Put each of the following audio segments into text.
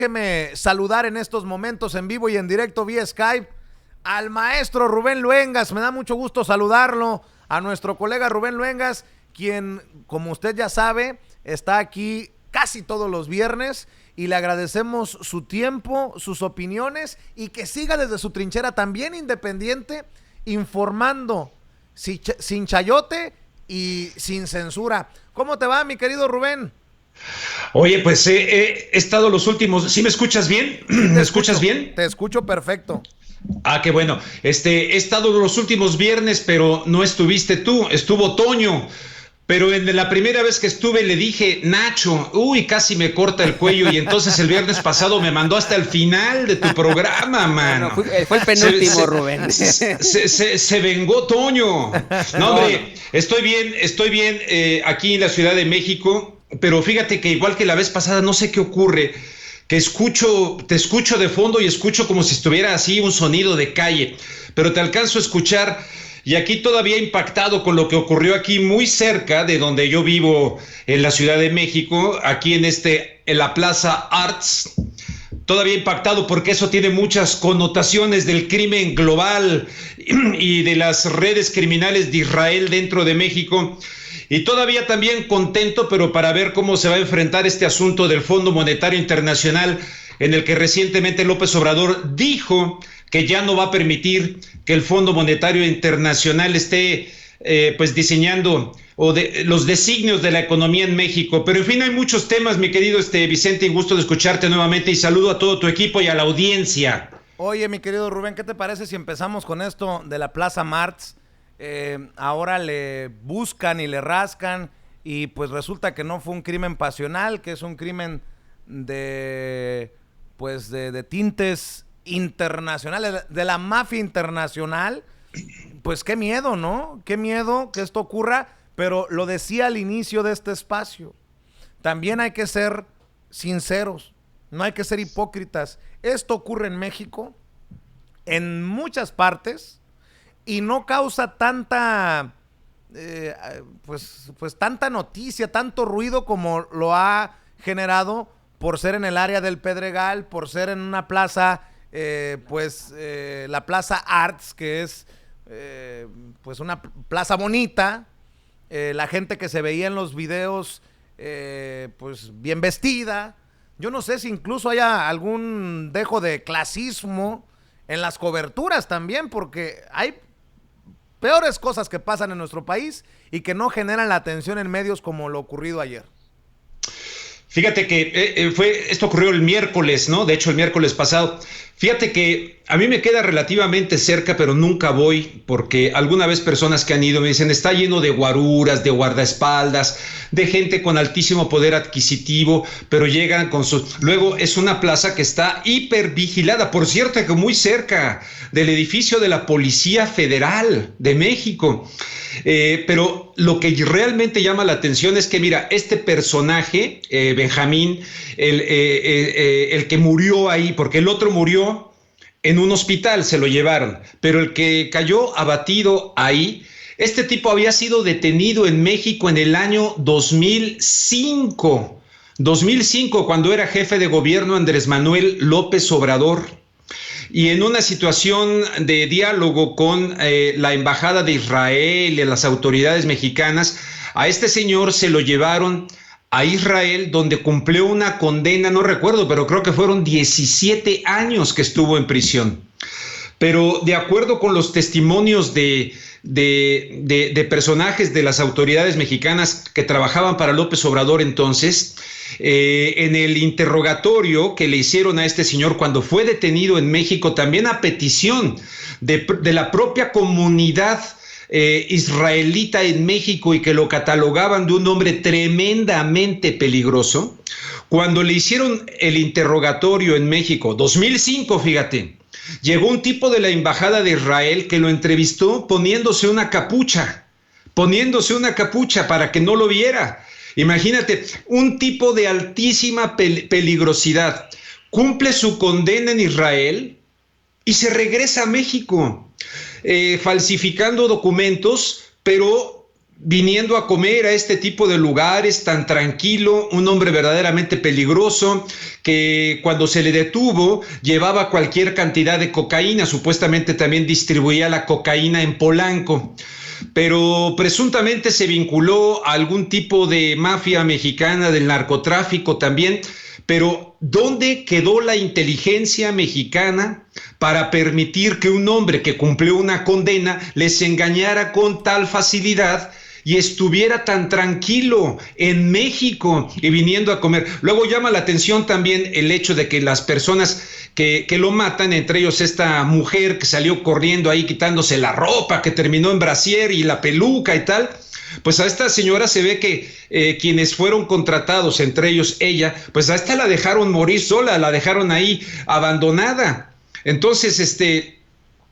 Déjeme saludar en estos momentos en vivo y en directo vía Skype al maestro Rubén Luengas. Me da mucho gusto saludarlo, a nuestro colega Rubén Luengas, quien, como usted ya sabe, está aquí casi todos los viernes y le agradecemos su tiempo, sus opiniones y que siga desde su trinchera también independiente, informando sin chayote y sin censura. ¿Cómo te va, mi querido Rubén? Oye, pues he estado los últimos. ¿Sí me escuchas bien? Sí, ¿Me escuchas bien? te escucho perfecto. Ah, qué bueno. He estado los últimos viernes, pero no estuviste tú, estuvo Toño. Pero en la primera vez que estuve le dije, Nacho, uy, casi me corta el cuello. Y entonces el viernes pasado me mandó hasta el final de tu programa, mano. No, fue el penúltimo, Rubén. Se vengó Toño. No, hombre, estoy bien aquí en la Ciudad de México. Pero fíjate que igual que la vez pasada, no sé qué ocurre, que te escucho de fondo y escucho como si estuviera así un sonido de calle, pero te alcanzo a escuchar y aquí todavía impactado con lo que ocurrió aquí muy cerca de donde yo vivo en la Ciudad de México, aquí en la Plaza Arts. Todavía impactado porque eso tiene muchas connotaciones del crimen global y de las redes criminales de Israel dentro de México. Y todavía también contento, pero para ver cómo se va a enfrentar este asunto del Fondo Monetario Internacional, en el que recientemente López Obrador dijo que ya no va a permitir que el Fondo Monetario Internacional esté pues diseñando los designios de la economía en México. Pero en fin, hay muchos temas, mi querido Vicente, y gusto de escucharte nuevamente y saludo a todo tu equipo y a la audiencia. Oye, mi querido Rubén, ¿qué te parece si empezamos con esto de la Plaza Marts? Ahora le buscan y le rascan y pues resulta que no fue un crimen pasional, que es un crimen de tintes internacionales, de la mafia internacional. Pues qué miedo, ¿no? Qué miedo que esto ocurra, pero lo decía al inicio de este espacio. También hay que ser sinceros, no hay que ser hipócritas. Esto ocurre en México, en muchas partes, y no causa tanta tanta noticia, tanto ruido como lo ha generado por ser en el área del Pedregal, por ser en una plaza, la Plaza Arts, que es pues una plaza bonita, la gente que se veía en los videos pues bien vestida. Yo no sé si incluso haya algún dejo de clasismo en las coberturas también, porque hay peores cosas que pasan en nuestro país y que no generan la atención en medios como lo ocurrido ayer. Fíjate que esto ocurrió el miércoles, ¿no? De hecho, el miércoles pasado. Fíjate que a mí me queda relativamente cerca, pero nunca voy, porque alguna vez personas que han ido me dicen, está lleno de guaruras, de guardaespaldas, de gente con altísimo poder adquisitivo, pero llegan con sus... Luego es una plaza que está hipervigilada, por cierto, que muy cerca del edificio de la Policía Federal de México. Pero lo que realmente llama la atención es que, mira, este personaje, Benjamín, el que murió ahí, porque el otro murió en un hospital, se lo llevaron, pero el que cayó abatido ahí, este tipo había sido detenido en México en el año 2005, cuando era jefe de gobierno Andrés Manuel López Obrador. Y en una situación de diálogo con la Embajada de Israel y las autoridades mexicanas, a este señor se lo llevaron a Israel, donde cumplió una condena, no recuerdo, pero creo que fueron 17 años que estuvo en prisión. Pero de acuerdo con los testimonios de personajes de las autoridades mexicanas que trabajaban para López Obrador entonces, en el interrogatorio que le hicieron a este señor cuando fue detenido en México, también a petición de la propia comunidad israelita en México y que lo catalogaban de un hombre tremendamente peligroso, cuando le hicieron el interrogatorio en México, 2005, fíjate, llegó un tipo de la Embajada de Israel que lo entrevistó poniéndose una capucha para que no lo viera. Imagínate, un tipo de altísima peligrosidad cumple su condena en Israel y se regresa a México, falsificando documentos, pero viniendo a comer a este tipo de lugares tan tranquilo, un hombre verdaderamente peligroso, que cuando se le detuvo llevaba cualquier cantidad de cocaína, supuestamente también distribuía la cocaína en Polanco, pero presuntamente se vinculó a algún tipo de mafia mexicana del narcotráfico también. Pero ¿dónde quedó la inteligencia mexicana para permitir que un hombre que cumplió una condena les engañara con tal facilidad y estuviera tan tranquilo en México y viniendo a comer? Luego llama la atención también el hecho de que las personas que lo matan, entre ellos esta mujer que salió corriendo ahí quitándose la ropa, que terminó en brasier y la peluca y tal, pues a esta señora se ve que quienes fueron contratados, entre ellos ella, pues a esta la dejaron morir sola, la dejaron ahí abandonada. Entonces,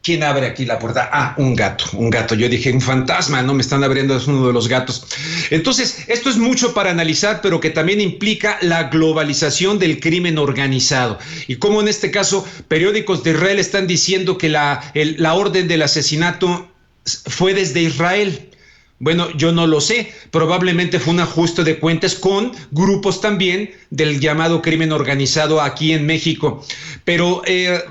¿quién abre aquí la puerta? Ah, un gato. Yo dije, un fantasma, no me están abriendo, es uno de los gatos. Entonces, esto es mucho para analizar, pero que también implica la globalización del crimen organizado. Y como en este caso, periódicos de Israel están diciendo que la orden del asesinato fue desde Israel. Bueno, yo no lo sé, probablemente fue un ajuste de cuentas con grupos también del llamado crimen organizado aquí en México, pero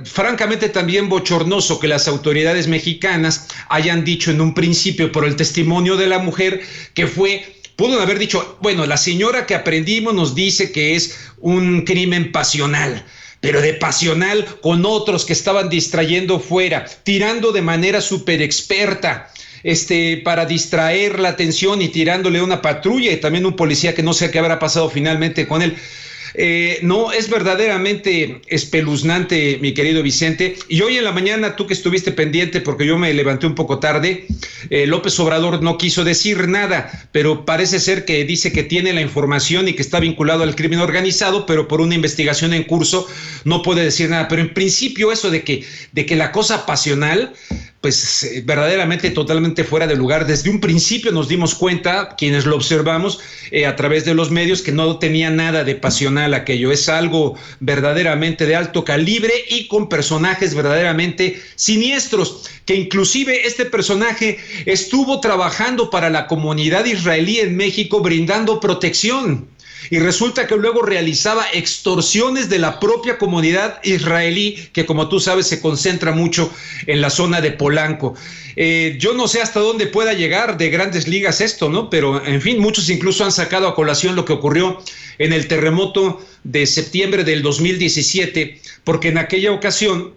francamente también bochornoso que las autoridades mexicanas hayan dicho en un principio por el testimonio de la mujer que pudo haber dicho, bueno, la señora que aprendimos nos dice que es un crimen pasional, pero de pasional con otros que estaban distrayendo fuera, tirando de manera súper experta, para distraer la atención y tirándole a una patrulla y también un policía que no sé qué habrá pasado finalmente con él. No, es verdaderamente espeluznante, mi querido Vicente. Y hoy en la mañana, tú que estuviste pendiente, porque yo me levanté un poco tarde, López Obrador no quiso decir nada, pero parece ser que dice que tiene la información y que está vinculado al crimen organizado, pero por una investigación en curso no puede decir nada. Pero en principio eso de que la cosa pasional, pues verdaderamente totalmente fuera de lugar. Desde un principio nos dimos cuenta, quienes lo observamos a través de los medios, que no tenía nada de pasional aquello. Es algo verdaderamente de alto calibre y con personajes verdaderamente siniestros, que inclusive este personaje estuvo trabajando para la comunidad israelí en México brindando protección. Y resulta que luego realizaba extorsiones de la propia comunidad israelí, que como tú sabes se concentra mucho en la zona de Polanco. Yo no sé hasta dónde pueda llegar de Grandes Ligas esto, ¿no? Pero en fin, muchos incluso han sacado a colación lo que ocurrió en el terremoto de septiembre del 2017, porque en aquella ocasión,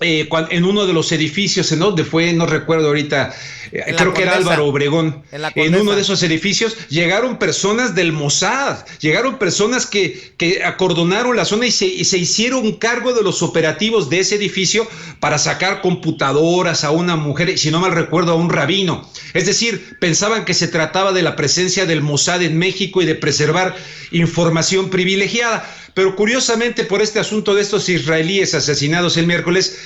en uno de los edificios, ¿en dónde fue? No recuerdo ahorita, creo que era Álvaro Obregón. En uno de esos edificios llegaron personas del Mossad, llegaron personas que acordonaron la zona y se hicieron cargo de los operativos de ese edificio para sacar computadoras a una mujer, si no mal recuerdo, a un rabino. Es decir, pensaban que se trataba de la presencia del Mossad en México y de preservar información privilegiada. Pero curiosamente, por este asunto de estos israelíes asesinados el miércoles,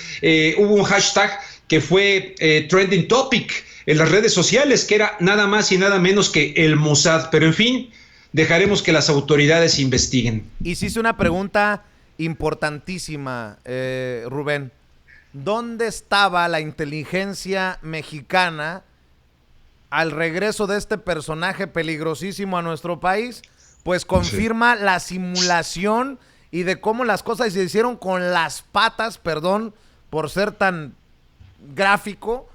hubo un hashtag que fue trending topic en las redes sociales, que era nada más y nada menos que el Mossad. Pero en fin, dejaremos que las autoridades investiguen. Hiciste una pregunta importantísima, Rubén. ¿Dónde estaba la inteligencia mexicana al regreso de este personaje peligrosísimo a nuestro país? Pues confirma la simulación y de cómo las cosas se hicieron con las patas, perdón por ser tan gráfico,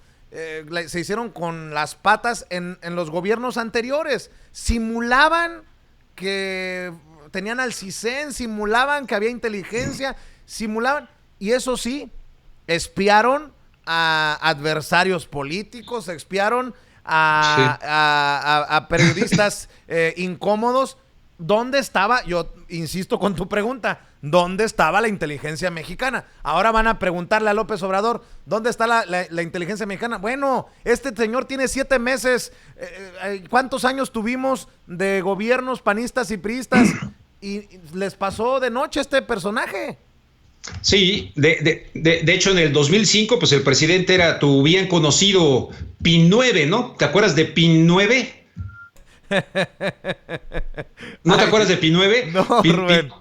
se hicieron con las patas en los gobiernos anteriores. Simulaban que tenían al CISEN, simulaban que había inteligencia, simulaban, y eso sí, espiaron a adversarios políticos, espiaron a periodistas incómodos. ¿Dónde estaba? Yo insisto con tu pregunta, ¿dónde estaba la inteligencia mexicana? Ahora van a preguntarle a López Obrador, ¿dónde está la inteligencia mexicana? Bueno, este señor tiene 7 meses, ¿cuántos años tuvimos de gobiernos panistas y priistas? Y les pasó de noche este personaje. Sí, de hecho en el 2005, pues el presidente era tu bien conocido PIN 9, ¿no? ¿Te acuerdas de PIN 9? ¿No te acuerdas de Pi9? No, Rubén.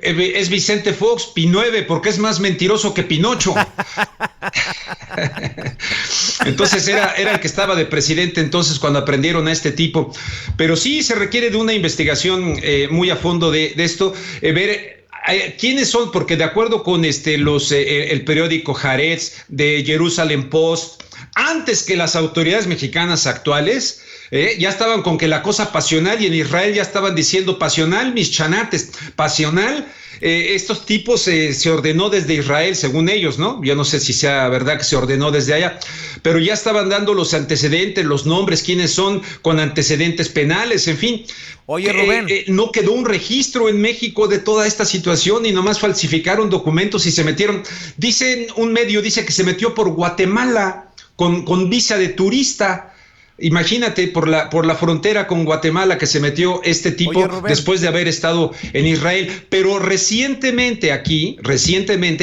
Es Vicente Fox, Pi9, porque es más mentiroso que Pinocho. Entonces era el que estaba de presidente entonces cuando aprendieron a este tipo. Pero sí se requiere de una investigación muy a fondo de esto, ver quiénes son, porque de acuerdo con el periódico Haaretz, de Jerusalem Post, antes que las autoridades mexicanas actuales, ya estaban con que la cosa pasional, y en Israel ya estaban diciendo pasional, mis chanates, pasional. Estos tipos se ordenó desde Israel, según ellos, ¿no? Yo no sé si sea verdad que se ordenó desde allá, pero ya estaban dando los antecedentes, los nombres, quiénes son, con antecedentes penales, en fin. Oye, Rubén. No quedó un registro en México de toda esta situación y nomás falsificaron documentos y se metieron. Un medio dice que se metió por Guatemala con visa de turista. Imagínate, por la frontera con Guatemala que se metió este tipo. Oye, después de haber estado en Israel. Pero recientemente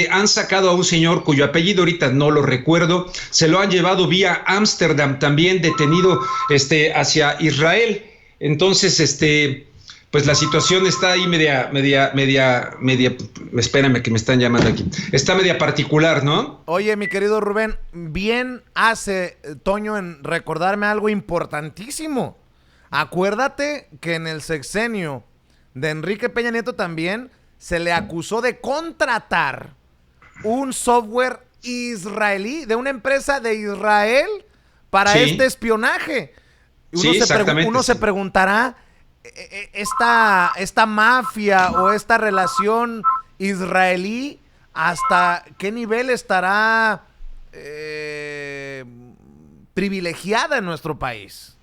han sacado a un señor cuyo apellido ahorita no lo recuerdo, se lo han llevado vía Ámsterdam, también detenido hacia Israel. Entonces, pues la situación está ahí media, espérame que me están llamando aquí. Está media particular, ¿no? Oye, mi querido Rubén, bien hace Toño en recordarme algo importantísimo. Acuérdate que en el sexenio de Enrique Peña Nieto también se le acusó de contratar un software israelí, de una empresa de Israel, para este espionaje. Uno se preguntará, esta mafia o esta relación israelí, ¿hasta qué nivel estará privilegiada en nuestro país?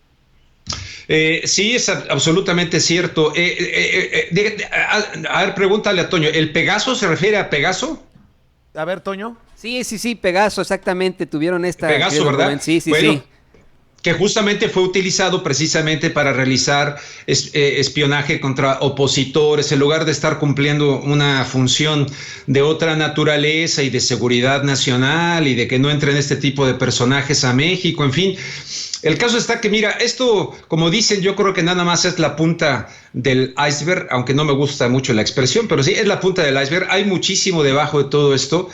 Sí, es absolutamente cierto. A ver, pregúntale a Toño, ¿el Pegaso se refiere a Pegaso? A ver, Toño. Sí, Pegaso, exactamente, tuvieron esta... Pegaso, ¿verdad? Rubén. Sí. Que justamente fue utilizado precisamente para realizar espionaje contra opositores, en lugar de estar cumpliendo una función de otra naturaleza y de seguridad nacional y de que no entren este tipo de personajes a México, en fin. El caso está que, mira, esto, como dicen, yo creo que nada más es la punta del iceberg, aunque no me gusta mucho la expresión, pero sí, es la punta del iceberg. Hay muchísimo debajo de todo esto.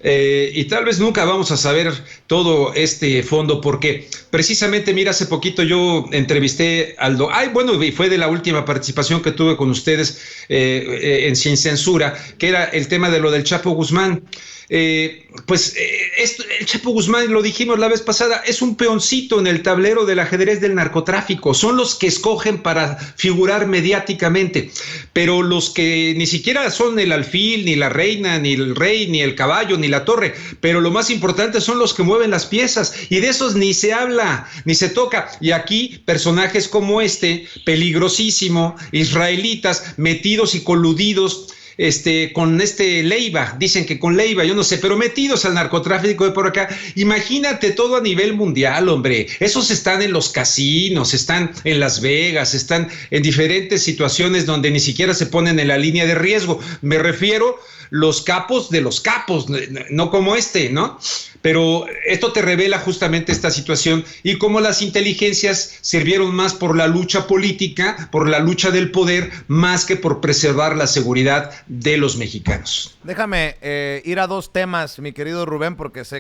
Y tal vez nunca vamos a saber todo este fondo, porque precisamente, mira, hace poquito yo entrevisté y fue de la última participación que tuve con ustedes en Sin Censura, que era el tema de lo del Chapo Guzmán. El Chapo Guzmán, lo dijimos la vez pasada, es un peoncito en el tablero del ajedrez del narcotráfico. Son los que escogen para figurar mediáticamente, pero los que ni siquiera son el alfil, ni la reina, ni el rey, ni el caballo, ni la torre, pero lo más importante son los que mueven las piezas, y de esos ni se habla, ni se toca. Y aquí personajes como peligrosísimo, israelitas, metidos y coludidos con Leiva, dicen que con Leiva, yo no sé, pero metidos al narcotráfico de por acá. Imagínate todo a nivel mundial, hombre. Esos están en los casinos, están en Las Vegas, están en diferentes situaciones donde ni siquiera se ponen en la línea de riesgo. Me refiero los capos de los capos, no como ¿no? Pero esto te revela justamente esta situación y cómo las inteligencias sirvieron más por la lucha política, por la lucha del poder, más que por preservar la seguridad de los mexicanos. Déjame ir a dos temas, mi querido Rubén, porque sé